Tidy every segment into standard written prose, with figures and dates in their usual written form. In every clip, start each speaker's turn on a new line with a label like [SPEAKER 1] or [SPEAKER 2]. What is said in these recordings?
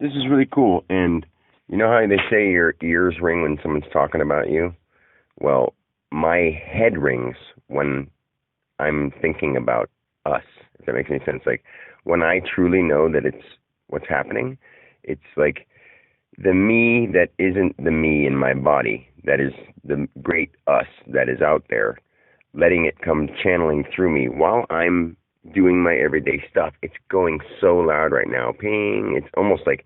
[SPEAKER 1] This is really cool. And you know how they say your ears ring when someone's talking about you? Well, my head rings when I'm thinking about us, if that makes any sense. Like when I truly know that it's what's happening, it's like the me that isn't the me in my body, that is the great us that is out there, letting it come channeling through me while I'm doing my everyday stuff. It's going so loud right now. Ping. It's almost like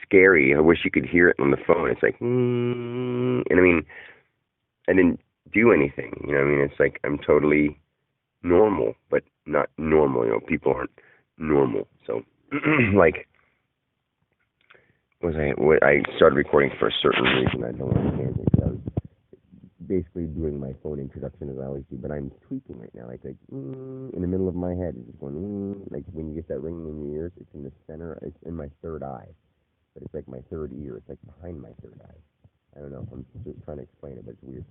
[SPEAKER 1] scary. I wish you could hear it on the phone. It's like, and I mean, I didn't do anything. You know what I mean? It's like I'm totally normal, but not normal. You know, people aren't normal. So, like, I started recording for a certain reason. I don't understand it. I was basically doing my phone introduction as I always do, but I'm tweaking right now. Like in the middle of my head, it's just going like when you get that ringing in your ears. It's in the center. It's in my third eye, but it's like my third ear. It's like behind my third eye. I don't know. I'm just trying to explain it, but it's weird.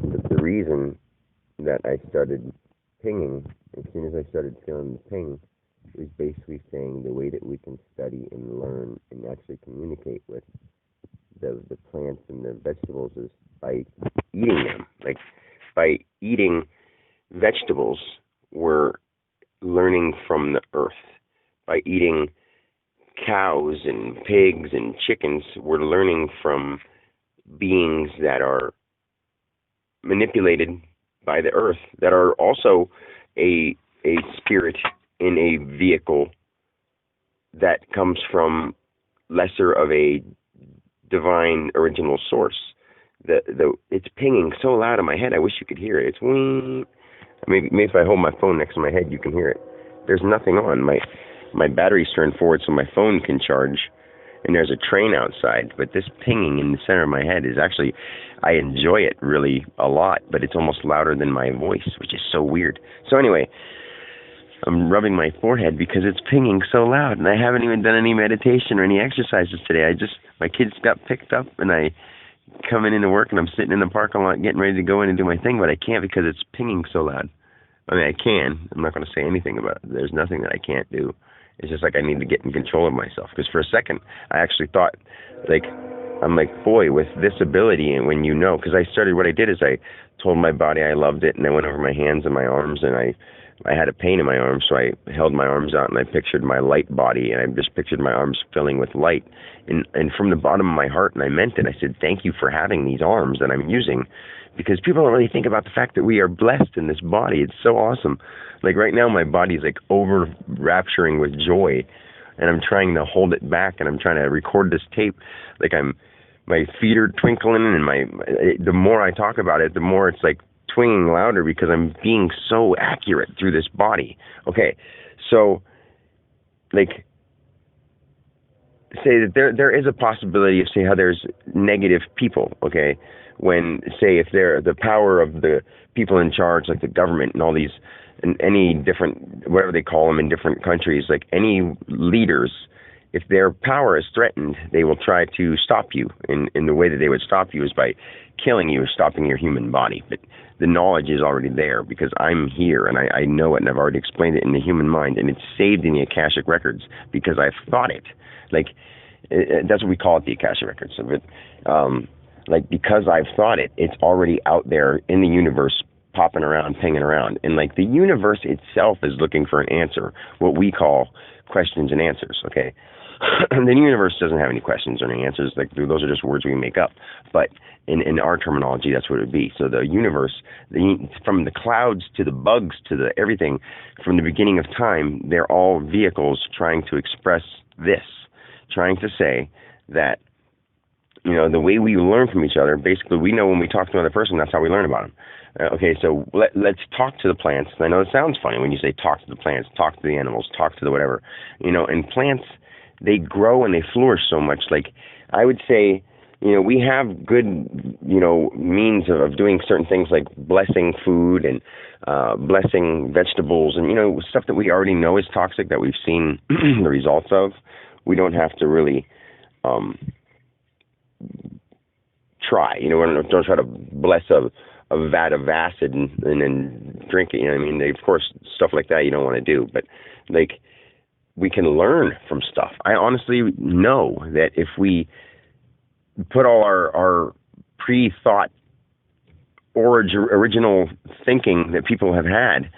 [SPEAKER 1] But the reason that I started pinging, as soon as I started feeling the ping, is basically saying the way that we can study and learn and actually communicate with the plants and the vegetables is by eating them. Like by eating vegetables, we're learning from the earth. By eating cows and pigs and chickens, we're learning from beings that are manipulated by the earth, that are also a spirit in a vehicle that comes from lesser of a divine original source. It's pinging so loud in my head. I wish you could hear it. It's wing. Maybe if I hold my phone next to my head, you can hear it. There's nothing on. My battery's turned forward so my phone can charge, and there's a train outside. But this pinging in the center of my head is actually, I enjoy it really a lot, but it's almost louder than my voice, which is so weird. So anyway, I'm rubbing my forehead because it's pinging so loud, and I haven't even done any meditation or any exercises today. My kids got picked up, and I coming into work, and I'm sitting in the parking lot getting ready to go in and do my thing, but I can't because it's pinging so loud. I mean, I can. I'm not going to say anything about it. There's nothing that I can't do. It's just like I need to get in control of myself, because for a second, I actually thought, like, I'm like, boy, with this ability, and when you know, because what I did is I told my body I loved it, and I went over my hands and my arms, and I had a pain in my arms, so I held my arms out, and I pictured my light body, and I just pictured my arms filling with light, and from the bottom of my heart, and I meant it, I said, thank you for having these arms that I'm using, because people don't really think about the fact that we are blessed in this body. It's so awesome. Like right now, my body's like over rapturing with joy, and I'm trying to hold it back, and I'm trying to record this tape. Like my feet are twinkling, and the more I talk about it, the more it's like twinging louder because I'm being so accurate through this body. Okay, so like say that there is a possibility of say how there's negative people. Okay, when say if they're the power of the people in charge, like the government and all these, and any different whatever they call them in different countries, like any leaders, if their power is threatened, they will try to stop you. In the way that they would stop you is by killing you or stopping your human body. But the knowledge is already there because I'm here and I know it, and I've already explained it in the human mind, and it's saved in the Akashic records because I've thought it. Like that's what we call it, the Akashic records. So, like because I've thought it, it's already out there in the universe, popping around, pinging around, and like the universe itself is looking for an answer. What we call questions and answers. Okay. The universe doesn't have any questions or any answers. Like those are just words we make up. But in our terminology, that's what it would be. So the universe, from the clouds to the bugs to the everything, from the beginning of time, they're all vehicles trying to express this, trying to say that, you know, the way we learn from each other, basically we know when we talk to another person, that's how we learn about them. Okay, so let's talk to the plants. I know it sounds funny when you say talk to the plants, talk to the animals, talk to the whatever. You know, and plants, they grow and they flourish so much. Like, I would say, you know, we have good, you know, means of doing certain things like blessing food and blessing vegetables and, you know, stuff that we already know is toxic that we've seen the results of. We don't have to really try. You know, don't try to bless a vat of acid and then drink it. You know what I mean? Of course, stuff like that you don't want to do. But, like, we can learn from stuff. I honestly know that if we put all our pre-thought original thinking that people have had,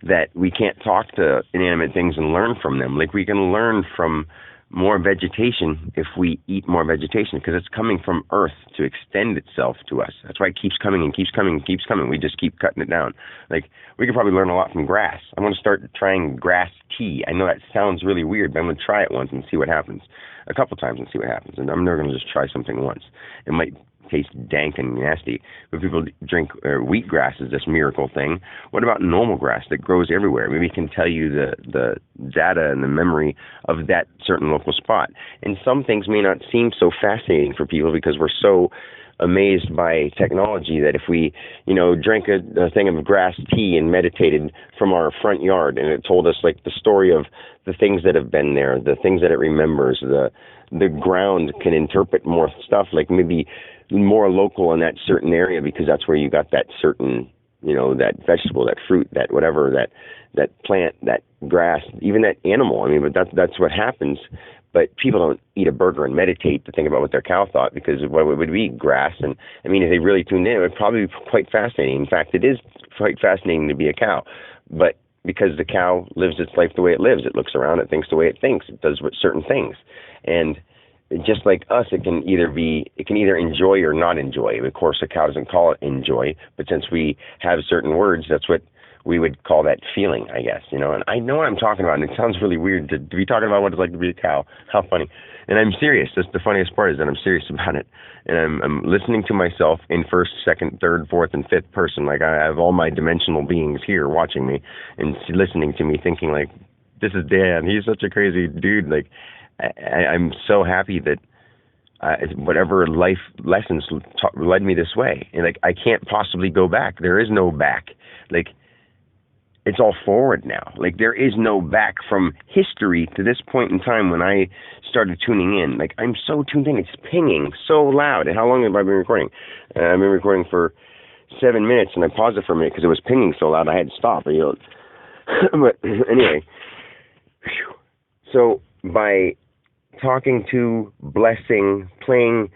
[SPEAKER 1] that we can't talk to inanimate things and learn from them. Like, we can learn from more vegetation if we eat more vegetation, because it's coming from Earth to extend itself to us. That's why it keeps coming and keeps coming and keeps coming. We just keep cutting it down. Like, we could probably learn a lot from grass. I'm going to start trying grass tea. I know that sounds really weird, but I'm going to try it once and see what happens. A couple times and see what happens. And I'm never going to just try something once. It might taste dank and nasty, but people drink wheatgrass is this miracle thing. What about normal grass that grows everywhere? Maybe it can tell you the data and the memory of that certain local spot. And some things may not seem so fascinating for people because we're so amazed by technology that if we, drank a thing of grass tea and meditated from our front yard, and it told us like the story of the things that have been there, the things that it remembers, the ground can interpret more stuff, like maybe more local in that certain area because that's where you got that certain, that vegetable, that fruit, that whatever, that plant, that grass, even that animal. I mean, but that's what happens. But people don't eat a burger and meditate to think about what their cow thought, because what would be grass. And I mean, if they really tuned in, it would probably be quite fascinating. In fact, it is quite fascinating to be a cow. But because the cow lives its life the way it lives, it looks around, it thinks the way it thinks, it does certain things. And just like us, it can either enjoy or not enjoy. Of course, a cow doesn't call it enjoy, but since we have certain words, that's what we would call that feeling, I guess, And I know what I'm talking about, and it sounds really weird to be talking about what it's like to be a cow. How funny. And I'm serious. That's the funniest part, is that I'm serious about it. And I'm listening to myself in first, second, third, fourth, and fifth person. Like, I have all my dimensional beings here watching me and listening to me, thinking like, this is Dan. He's such a crazy dude. Like, I'm so happy that whatever life lessons led me this way. And like, I can't possibly go back. There is no back. Like, it's all forward now. Like, there is no back from history to this point in time when I started tuning in. Like, I'm so tuned in. It's pinging so loud. And how long have I been recording? I've been recording for 7 minutes, and I paused it for a minute because it was pinging so loud I had to stop. But anyway, so by talking to, blessing, playing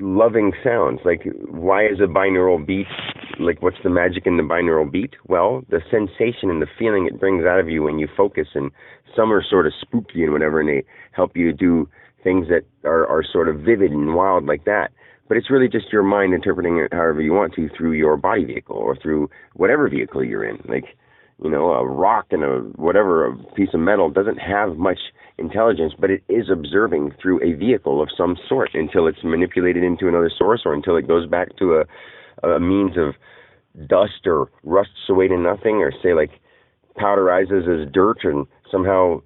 [SPEAKER 1] loving sounds, like, why is a binaural beat, like, what's the magic in the binaural beat? Well, the sensation and the feeling it brings out of you when you focus, and some are sort of spooky and whatever, and they help you do things that are sort of vivid and wild like that. But it's really just your mind interpreting it however you want to through your body vehicle or through whatever vehicle you're in. Like, a rock and a piece of metal doesn't have much intelligence, but it is observing through a vehicle of some sort until it's manipulated into another source, or until it goes back to a means of dust or rusts away to nothing, or say like powderizes as dirt and somehow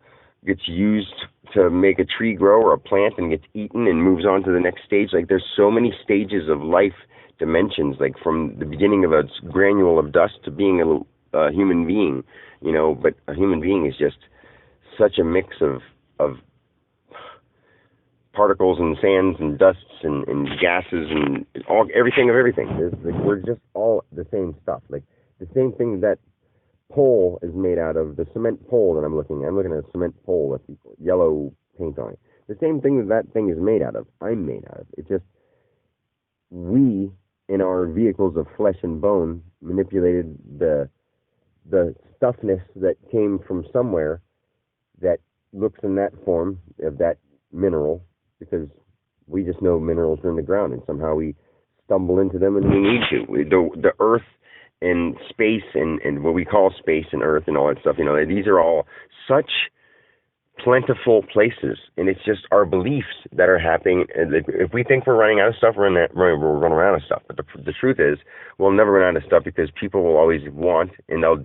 [SPEAKER 1] gets used to make a tree grow or a plant and gets eaten and moves on to the next stage. Like, there's so many stages of life dimensions, like from the beginning of a granule of dust to being a human being, but a human being is just such a mix of particles and sands and dusts and gases and everything of everything. We're just all the same stuff. Like, the same thing that pole is made out of, the cement pole that I'm looking at a cement pole with yellow paint on it. The same thing that thing is made out of, I'm made out of. It's just we, in our vehicles of flesh and bone, manipulated the stuffness that came from somewhere that looks in that form of that mineral, because we just know minerals are in the ground, and somehow we stumble into them, and we need to. The earth and space and what we call space and earth and all that stuff, these are all such plentiful places, and it's just our beliefs that are happening. If we think we're running out of stuff, we're running out of stuff. But the truth is, we'll never run out of stuff, because people will always want, and they'll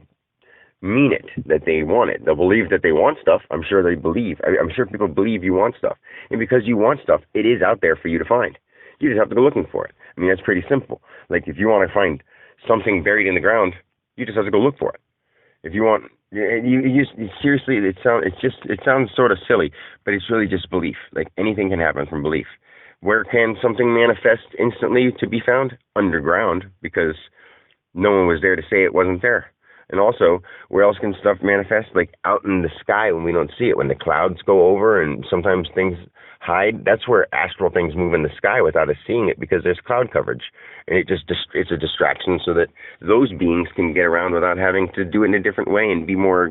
[SPEAKER 1] mean it that they want it. They'll believe that they want stuff. I'm sure they believe. I'm sure people believe you want stuff. And because you want stuff, it is out there for you to find. You just have to go looking for it. I mean, that's pretty simple. Like, if you want to find something buried in the ground, you just have to go look for it. If you want, seriously, it sounds sort of silly, but it's really just belief. Like, anything can happen from belief. Where can something manifest instantly to be found? Underground, because no one was there to say it wasn't there. And also, where else can stuff manifest? Like out in the sky when we don't see it, when the clouds go over and sometimes things hide. That's where astral things move in the sky without us seeing it because there's cloud coverage, and it's a distraction so that those beings can get around without having to do it in a different way and be more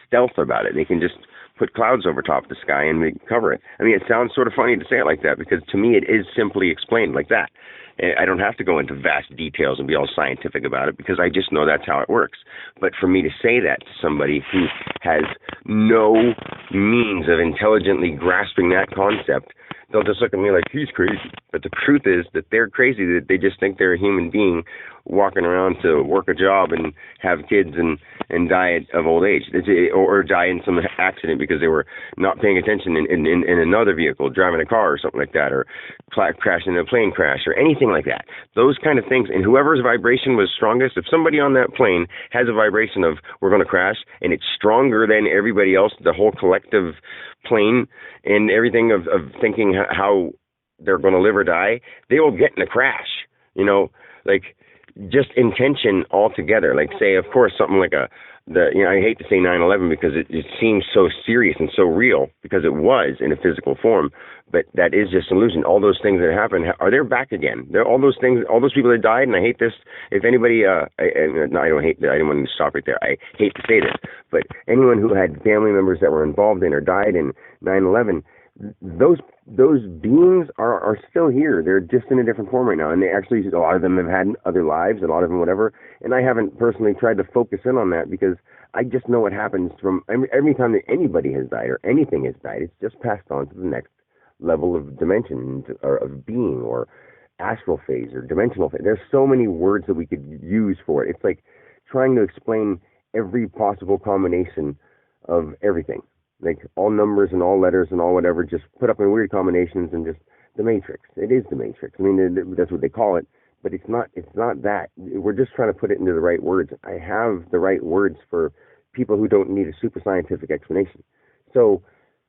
[SPEAKER 1] stealth about it. They can just put clouds over top of the sky and cover it. I mean, it sounds sort of funny to say it like that because to me it is simply explained like that. I don't have to go into vast details and be all scientific about it because I just know that's how it works. But for me to say that to somebody who has no means of intelligently grasping that concept, they'll just look at me like, he's crazy. But the truth is that they're crazy, that they just think they're a human being walking around to work a job and have kids and die of old age. Or die in some accident because they were not paying attention in another vehicle, driving a car or something like that, or crashing in a plane crash or anything like that. Those kind of things. And whoever's vibration was strongest, if somebody on that plane has a vibration of we're going to crash and it's stronger than everybody else, the whole collective plane and everything of thinking how they're going to live or die, they will get in a crash, like just intention altogether. Like say, of course, something like I hate to say 9/11 because it seems so serious and so real because it was in a physical form, but that is just an illusion. All those things that happened, are they back again? All those things, all those people that died, and I hate this. If anybody, no, I don't hate that. I didn't want to stop right there. I hate to say this, but anyone who had family members that were involved in or died in 9/11, those beings are still here. They're just in a different form right now, and they actually, a lot of them have had other lives, a lot of them whatever, and I haven't personally tried to focus in on that because I just know what happens from every time that anybody has died or anything has died. It's just passed on to the next level of dimension or of being or astral phase or dimensional phase. There's so many words that we could use for it. It's like trying to explain every possible combination of everything. Like all numbers and all letters and all whatever, just put up in weird combinations and just the matrix. It is the matrix. I mean, that's what they call it, but it's not that. We're just trying to put it into the right words. I have the right words for people who don't need a super scientific explanation. So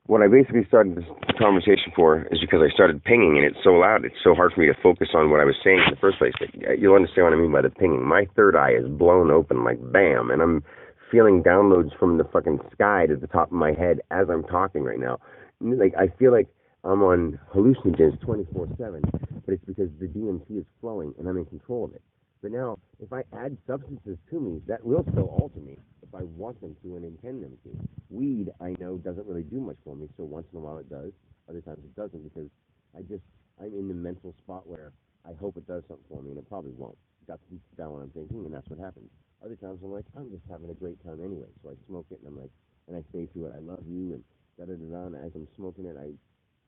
[SPEAKER 1] what I basically started this conversation for is because I started pinging and it's so loud. It's so hard for me to focus on what I was saying in the first place. You'll understand what I mean by the pinging. My third eye is blown open like bam, and I'm feeling downloads from the fucking sky to the top of my head as I'm talking right now. Like I feel like I'm on hallucinogens 24/7, but it's because the DMT is flowing and I'm in control of it. But now, if I add substances to me, that will still alter me if I want them to and intend them to. Weed, I know, doesn't really do much for me, so once in a while it does. Other times it doesn't because I'm in the mental spot where I hope it does something for me, and it probably won't. That's deep down what I'm thinking, and that's what happens. Other times I'm like, I'm just having a great time anyway, so I smoke it, and I'm like, and I say to it, I love you, and da-da-da-da, and as I'm smoking it, I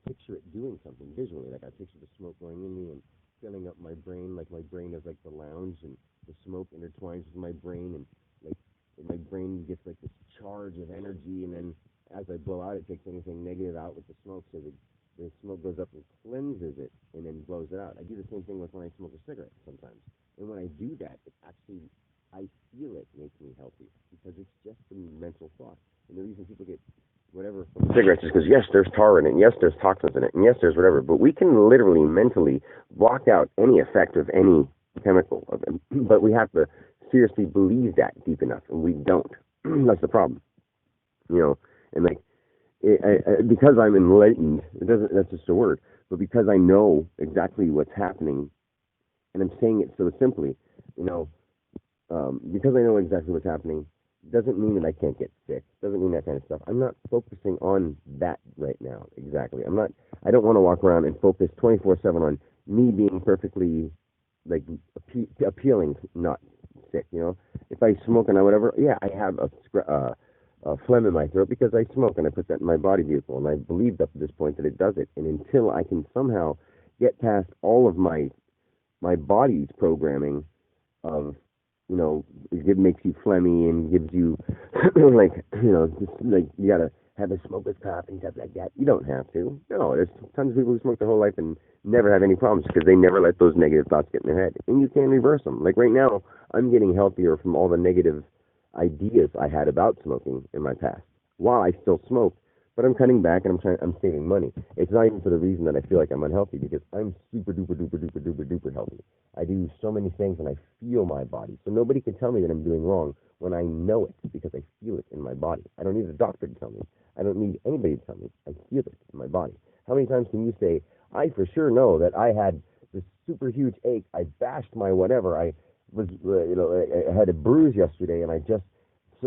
[SPEAKER 1] picture it doing something visually. Like I picture the smoke going in me and filling up my brain, like my brain is like the lounge, and the smoke intertwines with my brain, and like my brain gets like this charge of energy, and then as I blow out, it takes anything negative out with the smoke, so the smoke goes up and cleanses it, and then blows it out. I do the same thing with when I smoke a cigarette sometimes, and when I do that, it actually, I feel it makes me healthy because it's just a mental thought. And the reason people get whatever from cigarettes is because yes, there's tar in it, and yes, there's toxins in it, and yes, there's whatever. But we can literally mentally block out any effect of any chemical of them. But we have to seriously believe that deep enough, and we don't. That's the problem, And like because I'm enlightened, that's just a word. But because I know exactly what's happening, and I'm saying it so simply, because I know exactly what's happening, doesn't mean that I can't get sick. Doesn't mean that kind of stuff. I'm not focusing on that right now. Exactly. I don't want to walk around and focus 24/7 on me being perfectly like appealing, not sick. If I smoke and I whatever, yeah, I have a phlegm in my throat because I smoke and I put that in my body vehicle, and I believed up to this point that it does it. And until I can somehow get past all of my body's programming of it makes you phlegmy and gives you just like you gotta have a smoker's cough and stuff like that. You don't have to. No, there's tons of people who smoke their whole life and never have any problems because they never let those negative thoughts get in their head. And you can reverse them. Like right now, I'm getting healthier from all the negative ideas I had about smoking in my past while I still smoke, But I'm cutting back and I'm saving money. It's not even for the reason that I feel like I'm unhealthy, because I'm super duper duper duper duper duper healthy. I do so many things and I feel my body. So nobody can tell me that I'm doing wrong when I know it, because I feel it in my body. I don't need a doctor to tell me. I don't need anybody to tell me. I feel it in my body. How many times can you say, I for sure know that I had this super huge ache, I bashed my whatever, I was, I had a bruise yesterday and I just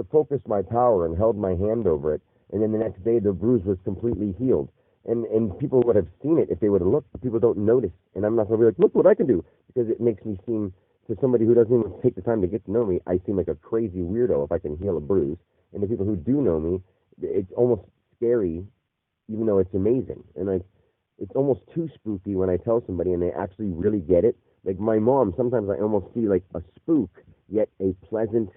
[SPEAKER 1] focused my power and held my hand over it, and then the next day the bruise was completely healed. And people would have seen it if they would have looked, but people don't notice. And I'm not going to be like, look what I can do, because it makes me seem, to somebody who doesn't even take the time to get to know me, I seem like a crazy weirdo if I can heal a bruise. And the people who do know me, it's almost scary, even though it's amazing. And it's almost too spooky when I tell somebody and they actually really get it. Like my mom, sometimes I almost see like a spook, yet a pleasant,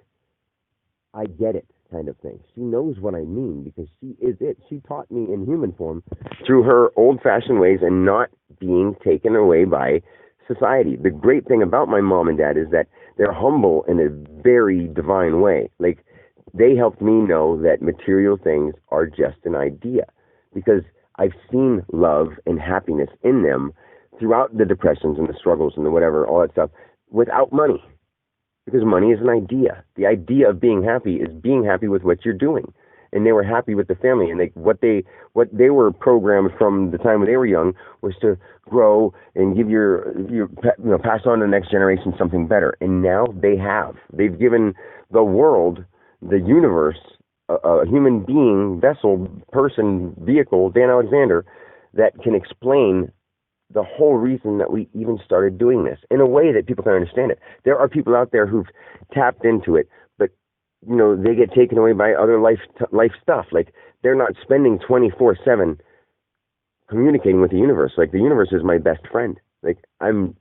[SPEAKER 1] I get it kind of thing. She knows what I mean because she is it. She taught me in human form through her old-fashioned ways and not being taken away by society. The great thing about my mom and dad is that they're humble in a very divine way. Like, they helped me know that material things are just an idea, because I've seen love and happiness in them throughout the depressions and the struggles and the whatever, all that stuff, without money. Because money is an idea. The idea of being happy is being happy with what you're doing. And they were happy with the family. And what they were programmed from the time when they were young was to grow and give pass on to the next generation something better. And now they have. They've given the world, the universe, a human being, vessel, person, vehicle, Dan Alexander, that can explain the whole reason that we even started doing this in a way that people can understand it. There are people out there who've tapped into it, but they get taken away by other life stuff. Like, they're not spending 24/7 communicating with the universe. Like, the universe is my best friend. Like, I'm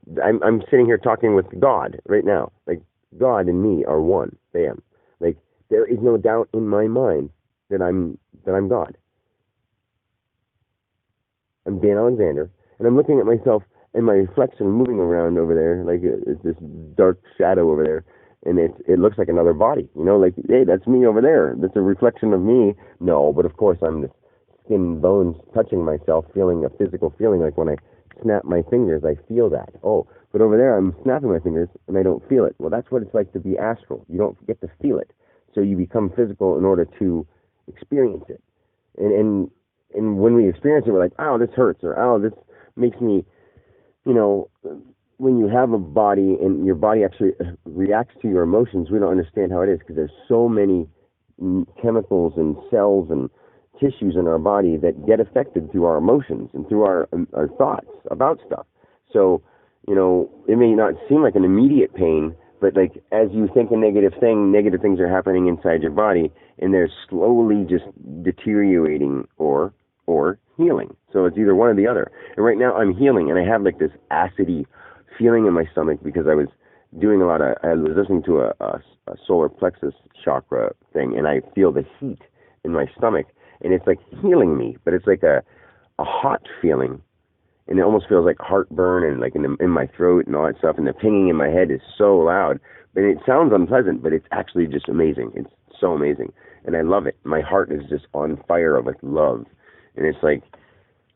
[SPEAKER 1] sitting here talking with God right now. Like, God and me are one. Bam. Like, there is no doubt in my mind that I'm God. I'm Dan Alexander. And I'm looking at myself and my reflection moving around over there, like it's this dark shadow over there, and it looks like another body, like, hey, that's me over there. That's a reflection of me. No, but of course I'm the skin and bones touching myself, feeling a physical feeling, like when I snap my fingers, I feel that. Oh, but over there I'm snapping my fingers and I don't feel it. Well, that's what it's like to be astral. You don't get to feel it, so you become physical in order to experience it. And when we experience it, we're like, oh, this hurts, or oh, this makes me, when you have a body and your body actually reacts to your emotions, we don't understand how it is, because there's so many chemicals and cells and tissues in our body that get affected through our emotions and through our thoughts about stuff. So, it may not seem like an immediate pain, but like, as you think a negative thing, negative things are happening inside your body, and they're slowly just deteriorating or healing. So it's either one or the other. And right now I'm healing, and I have like this acidy feeling in my stomach because I was listening to a solar plexus chakra thing, and I feel the heat in my stomach, and it's like healing me, but it's like a hot feeling, and it almost feels like heartburn and like in my throat and all that stuff, and the pinging in my head is so loud, but it sounds unpleasant, but it's actually just amazing. It's so amazing, and I love it. My heart is just on fire with love. And it's like,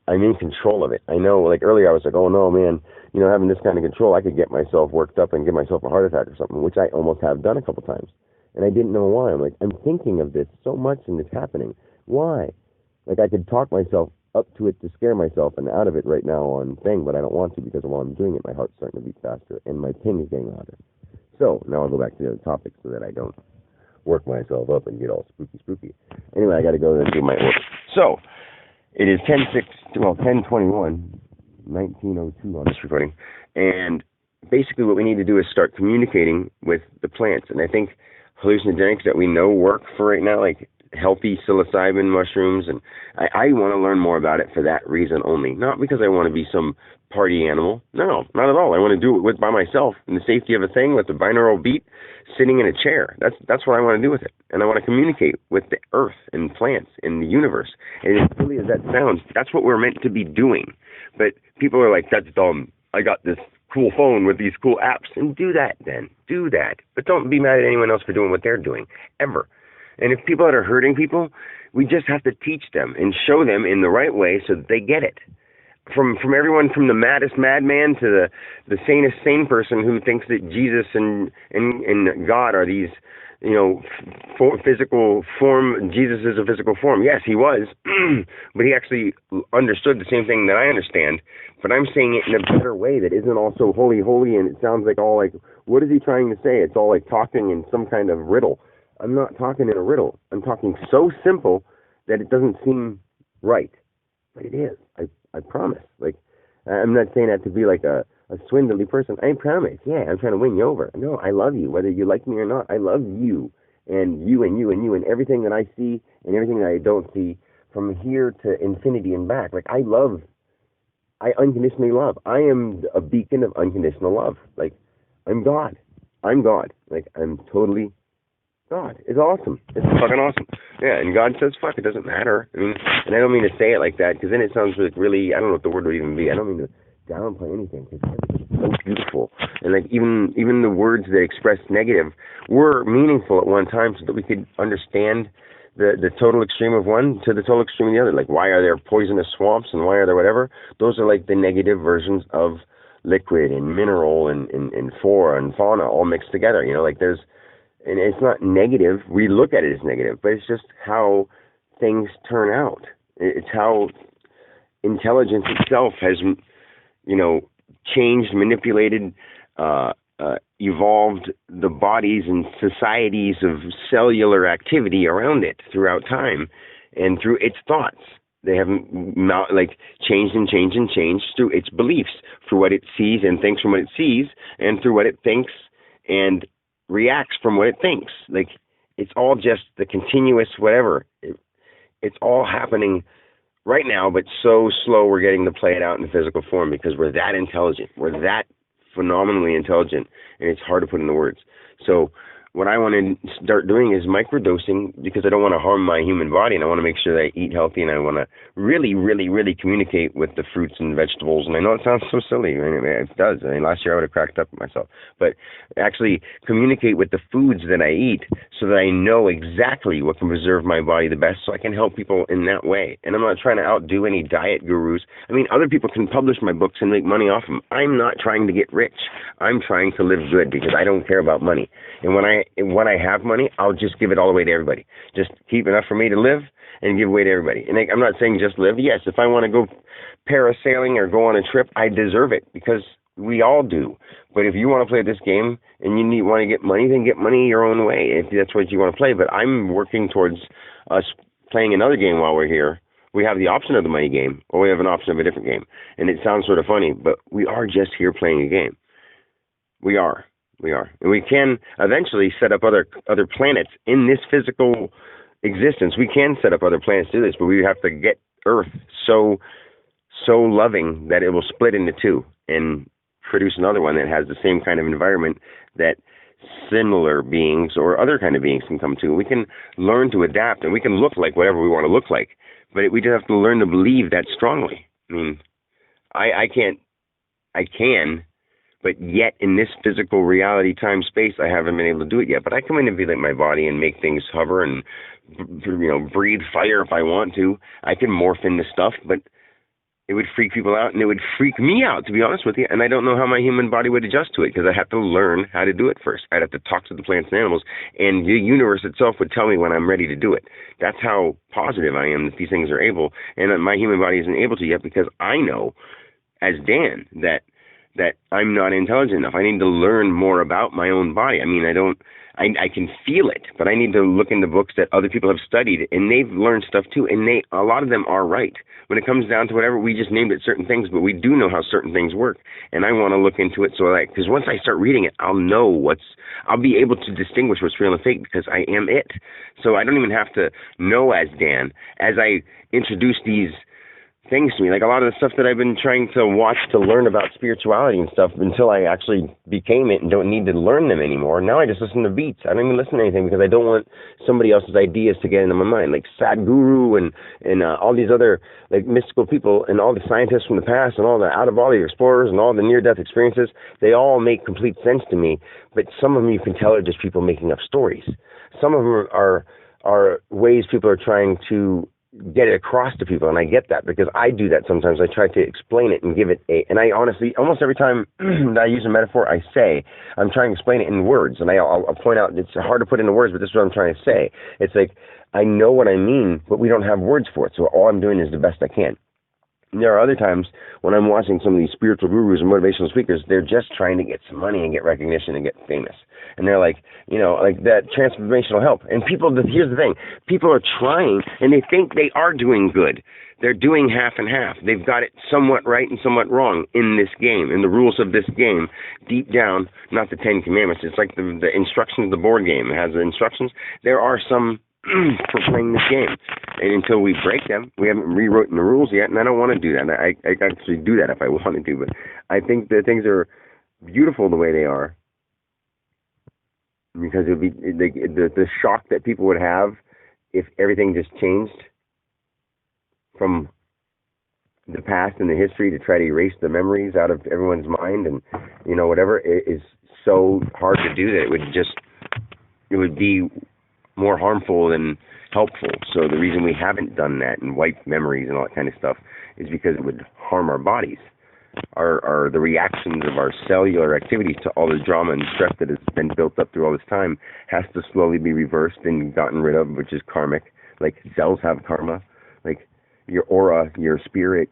[SPEAKER 1] I'm in control of it. I know, like earlier I was like, oh no, man, having this kind of control, I could get myself worked up and give myself a heart attack or something, which I almost have done a couple times. And I didn't know why. I'm like, I'm thinking of this so much and it's happening. Why? Like, I could talk myself up to it to scare myself and out of it right now on thing, but I don't want to, because while I'm doing it, my heart's starting to beat faster and my ping is getting louder. So now I'll go back to the other topic so that I don't work myself up and get all spooky. Anyway, I got to go and do my work. So, it is 10:21, 1902 on this recording, and basically what we need to do is start communicating with the plants. And I think hallucinogenics that we know work for right now, like healthy psilocybin mushrooms, and I want to learn more about it for that reason only, not because I want to be some party animal. No, not at all. I want to do it by myself in the safety of a thing with a binaural beat, sitting in a chair. That's what I want to do with it. And I want to communicate with the earth and plants and the universe. And as silly as that sounds, that's what we're meant to be doing. But people are like, that's dumb. I got this cool phone with these cool apps. And do that then. Do that. But don't be mad at anyone else for doing what they're doing, ever. And if people that are hurting people, We just have to teach them and show them in the right way so that they get it. From everyone from the maddest madman to the sanest sane person who thinks that Jesus and God are these, physical form. Jesus is a physical form. Yes, he was, but he actually understood the same thing that I understand. But I'm saying it in a better way that isn't all so holy, and it sounds like all like, what is he trying to say? It's all like talking in some kind of riddle. I'm not talking in a riddle. I'm talking so simple that it doesn't seem right, but it is. I promise. Like, I'm not saying that to be like a swindly person. I promise. Yeah, I'm trying to win you over. No, I love you, whether you like me or not. I love you, and you, and you, and you, and everything that I see and everything that I don't see, from here to infinity and back. Like, I unconditionally love. I am a beacon of unconditional love. Like, I'm God. I'm God. Like, I'm totally God. It's awesome. It's fucking awesome. Yeah, and God says, fuck, it doesn't matter. I mean, and I don't mean to say it like that, because then it sounds like really, I don't know what the word would even be. I don't mean to downplay anything, because everything's so beautiful. And like, even the words that express negative were meaningful at one time so that we could understand the total extreme of one to the total extreme of the other. Like, why are there poisonous swamps and why are there whatever? Those are like the negative versions of liquid and mineral and flora and fauna all mixed together. Like there's, and it's not negative. We look at it as negative, but it's just how things turn out. It's how intelligence itself has, changed, manipulated, evolved the bodies and societies of cellular activity around it throughout time and through its thoughts. They have not changed and changed and changed through its beliefs, through what it sees and thinks from what it sees, and through what it thinks and reacts from what it thinks. Like, it's all just the continuous whatever. It's all happening right now, but so slow we're getting to play it out in physical form because we're that intelligent. We're that phenomenally intelligent, and it's hard to put into words. So what I want to start doing is microdosing, because I don't want to harm my human body, and I want to make sure that I eat healthy, and I want to really, really, really communicate with the fruits and vegetables. And I know it sounds so silly. I mean, it does. I mean, last year I would have cracked up at myself. But actually communicate with the foods that I eat so that I know exactly what can preserve my body the best, so I can help people in that way. And I'm not trying to outdo any diet gurus. I mean, other people can publish my books and make money off them. I'm not trying to get rich. I'm trying to live good, because I don't care about money. And when I have money, I'll just give it all away to everybody. Just keep enough for me to live and give away to everybody. And I'm not saying just live. Yes, if I want to go parasailing or go on a trip, I deserve it, because we all do. But if you want to play this game and you want to get money, then get money your own way, if that's what you want to play. But I'm working towards us playing another game while we're here. We have the option of the money game, or we have an option of a different game. And it sounds sort of funny, but we are just here playing a game. We are. And we can eventually set up other planets in this physical existence. We can set up other planets to do this, but we have to get Earth so loving that it will split into two and produce another one that has the same kind of environment that similar beings or other kind of beings can come to. We can learn to adapt, and we can look like whatever we want to look like, but we just have to learn to believe that strongly. I mean, I can, but yet in this physical reality, time, space, I haven't been able to do it yet. But I can manipulate my body and make things hover and, breathe fire if I want to. I can morph into stuff, but it would freak people out, and it would freak me out, to be honest with you. And I don't know how my human body would adjust to it, because I have to learn how to do it first. I'd have to talk to the plants and animals, and the universe itself would tell me when I'm ready to do it. That's how positive I am that these things are able. And my human body isn't able to yet, because I know, as Dan, that I'm not intelligent enough. I need to learn more about my own body. I mean, I can feel it, but I need to look into books that other people have studied, and they've learned stuff too, and a lot of them are right. When it comes down to whatever, we just named it certain things, but we do know how certain things work, and I want to look into it because once I start reading it, I'll be able to distinguish what's real and fake, because I am it. So I don't even have to know as Dan. As I introduce these things to me, like a lot of the stuff that I've been trying to watch to learn about spirituality and stuff, until I actually became it and don't need to learn them anymore. Now I just listen to beats. I don't even listen to anything, because I don't want somebody else's ideas to get into my mind, like Sadhguru and all these other like mystical people and all the scientists from the past and all the out-of-body explorers and all the near-death experiences. They all make complete sense to me, but some of them you can tell are just people making up stories. Some of them are are ways people are trying to get it across to people, and I get that because I do that sometimes. I try to explain it and give it and I honestly, almost every time that I use a metaphor, I say, I'm trying to explain it in words, and I'll point out it's hard to put into words, but this is what I'm trying to say. It's like, I know what I mean, but we don't have words for it, so all I'm doing is the best I can. And there are other times when I'm watching some of these spiritual gurus and motivational speakers, they're just trying to get some money and get recognition and get famous. And they're like, like that transformational help. And people, here's the thing, people are trying and they think they are doing good. They're doing half and half. They've got it somewhat right and somewhat wrong in this game, in the rules of this game. Deep down, not the 10 Commandments. It's like the instructions of the board game. It has the instructions. There are some for playing this game, and until we break them, we haven't rewritten the rules yet, and I don't want to do that. I actually do that if I wanted to, but I think that things are beautiful the way they are, because it would be the shock that people would have if everything just changed from the past and the history to try to erase the memories out of everyone's mind, and whatever, it is so hard to do that it would be more harmful than helpful. So the reason we haven't done that and wiped memories and all that kind of stuff is because it would harm our bodies. The reactions of our cellular activities to all the drama and stress that has been built up through all this time has to slowly be reversed and gotten rid of, which is karmic. Like cells have karma. Like your aura, your spirit,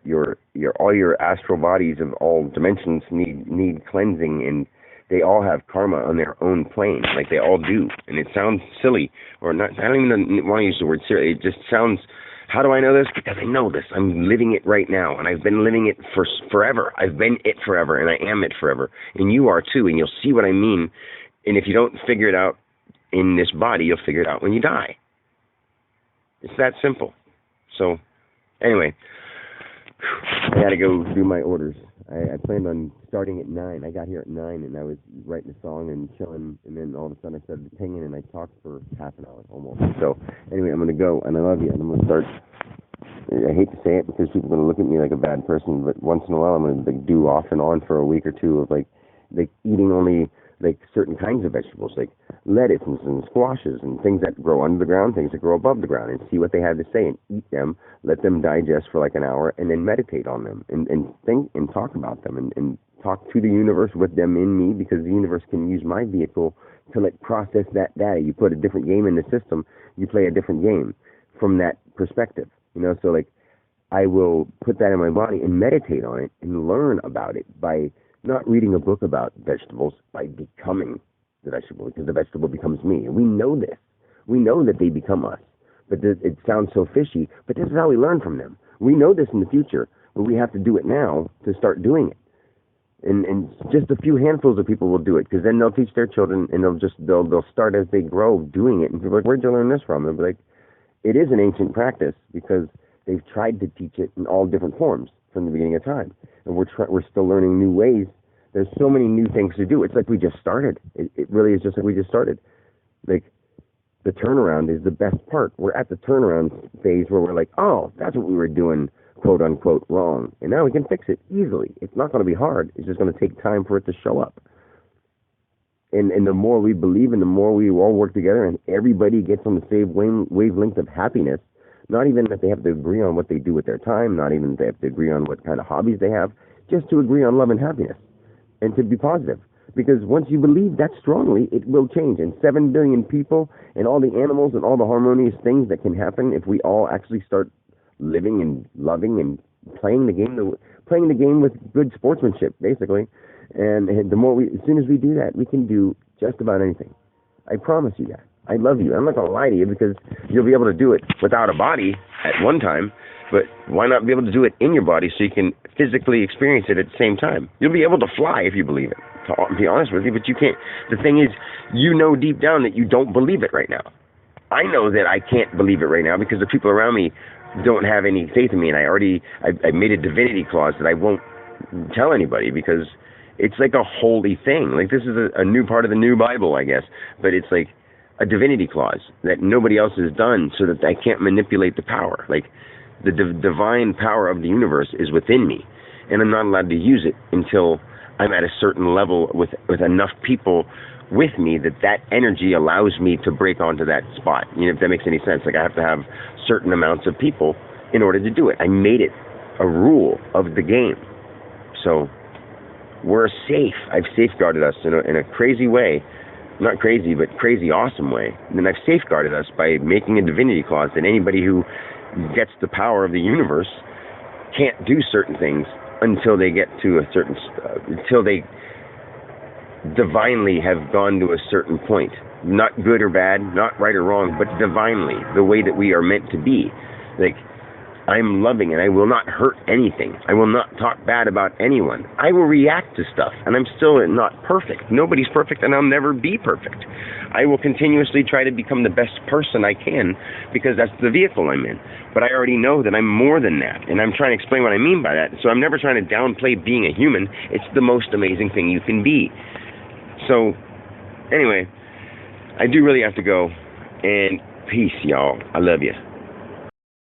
[SPEAKER 1] all your astral bodies of all dimensions need cleansing, and they all have karma on their own plane, like they all do. And it sounds silly, or not. I don't even want to use the word silly. It just sounds, how do I know this? Because I know this. I'm living it right now, and I've been living it for forever. I've been it forever, and I am it forever. And you are too, and you'll see what I mean. And if you don't figure it out in this body, you'll figure it out when you die. It's that simple. So, anyway, I got to go do my orders. I planned on starting at 9. I got here at 9, and I was writing a song and chilling, and then all of a sudden I started pinging, and I talked for half an hour almost. So anyway, I'm going to go, and I love you, and I'm going to start. I hate to say it because people are going to look at me like a bad person, but once in a while I'm going to do off and on for a week or two of like eating only like certain kinds of vegetables, like lettuces and squashes and things that grow under the ground, things that grow above the ground, and see what they have to say and eat them, let them digest for like an hour, and then meditate on them and think and talk about them and talk to the universe with them in me, because the universe can use my vehicle to like process that data. You put a different game in the system, you play a different game from that perspective, so like I will put that in my body and meditate on it and learn about it by not reading a book about vegetables, by becoming the vegetable, because the vegetable becomes me. And we know this. We know that they become us. But it sounds so fishy, but this is how we learn from them. We know this in the future, but we have to do it now to start doing it. And just a few handfuls of people will do it, because then they'll teach their children, and they'll start as they grow doing it. And people are like, where'd you learn this from? They'll be like, it is an ancient practice, because they've tried to teach it in all different forms from the beginning of time. And we're still learning new ways. There's so many new things to do. It's like we just started. It really is just like we just started. Like, the turnaround is the best part. We're at the turnaround phase where we're like, oh, that's what we were doing, quote unquote, wrong. And now we can fix it easily. It's not going to be hard. It's just going to take time for it to show up. And the more we believe and the more we all work together and everybody gets on the same wavelength of happiness, not even that they have to agree on what they do with their time, not even that they have to agree on what kind of hobbies they have, just to agree on love and happiness and to be positive. Because once you believe that strongly, it will change. And 7 billion people and all the animals and all the harmonious things that can happen if we all actually start living and loving and playing the game with good sportsmanship, basically. And the more as soon as we do that, we can do just about anything. I promise you that. I love you. I'm not going to lie to you, because you'll be able to do it without a body at one time, but why not be able to do it in your body so you can physically experience it at the same time? You'll be able to fly if you believe it, to be honest with you, but you can't. The thing is, you know deep down that you don't believe it right now. I know that I can't believe it right now because the people around me don't have any faith in me, and I made a divinity clause that I won't tell anybody, because it's like a holy thing. Like, this is a new part of the new Bible, I guess, but it's like a divinity clause that nobody else has done, so that I can't manipulate the power. Like, the divine power of the universe is within me, and I'm not allowed to use it until I'm at a certain level with enough people with me that energy allows me to break onto that spot. You know, if that makes any sense. Like, I have to have certain amounts of people in order to do it. I made it a rule of the game. So we're safe. I've safeguarded us in a crazy way. Not crazy, but crazy awesome way. And then I've safeguarded us by making a divinity clause that anybody who gets the power of the universe can't do certain things until they get to a certain, until they divinely have gone to a certain point. Not good or bad, not right or wrong, but divinely, the way that we are meant to be. Like, I'm loving and I will not hurt anything. I will not talk bad about anyone. I will react to stuff, and I'm still not perfect. Nobody's perfect, and I'll never be perfect. I will continuously try to become the best person I can, because that's the vehicle I'm in. But I already know that I'm more than that, and I'm trying to explain what I mean by that. So I'm never trying to downplay being a human. It's the most amazing thing you can be. So, anyway, I do really have to go, and peace, y'all. I love you.